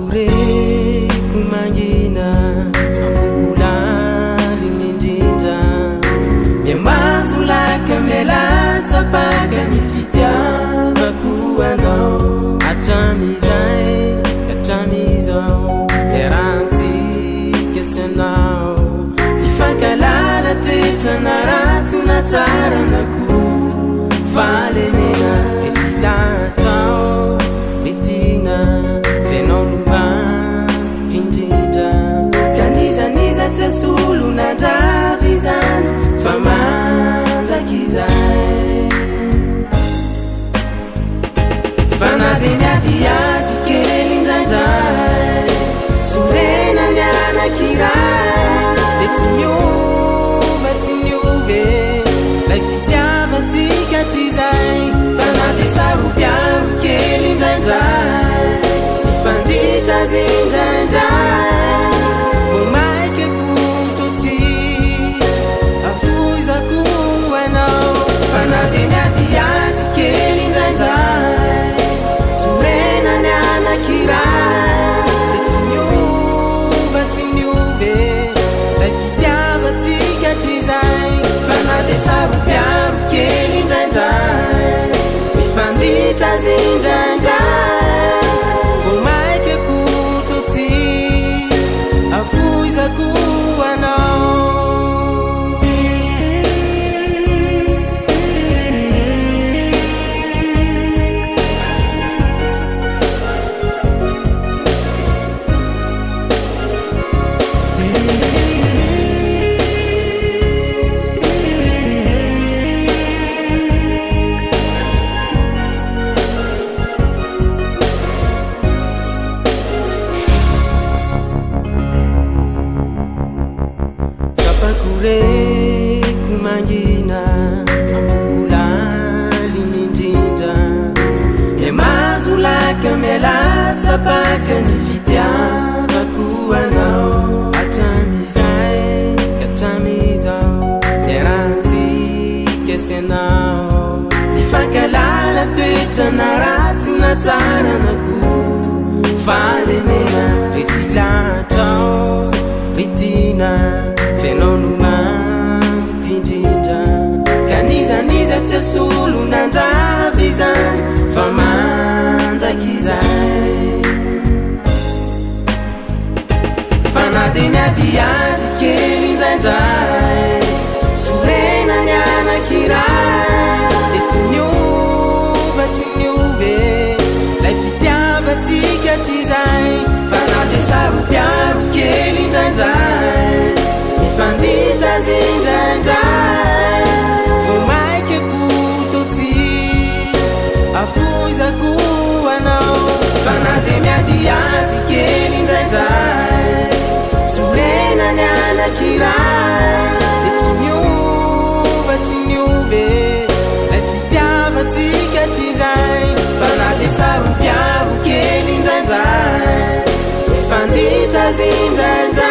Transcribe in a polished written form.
Sapakureko mangina ampukulali nindindra miamazolaka mialatsapaka ny fitiavako anao atramizay katramizao erantsika sanao ifankalala toetrana ratsy na tsara nako valemena esilatao itina venao nombany indrindra kanizaniza tsy asolo nandravizany fa mandrakizay fanademiadiady kely indraindray sorena ny anakiray de tsy miova tsy miove lay fitiavatsika trizay fanade saropiaro kely indraindray ifanditra zindraindray vo maike kontotsy afozako anao fanade miadiady kely indraindray sorena ny anakiray de tsy miova tsy miove lay fitiavatsika trizay fanade saropiaro kely indraindray ifanditra zindraindray vo maike kontotsy afozako anao Sapakureko mangina ampukulali nindrindra miamazolaka mialatsapaka ny fitiavako anao atramizay katramizao erantsika sanao ifankalala toetrana ratsy na tsara nako valemena resilatrao ritina venao nomamipindrindra kanizaniza tsy asolo nandravizany fa mandrakizay fanade miadiady kely indraindray sorena ny anakiray de tsy miova tsy miove lay fitiavatsika trizay fanade saropiaro kely indraindray ifanditra zindraindray vo maike kontotsy afozako anao fanade miadiady kely indraindray sorena ny anakiray de tsy miova tsy miove lay fitiavatsika trizay fanade saropiaro kely indraindray ifanditra zindraindray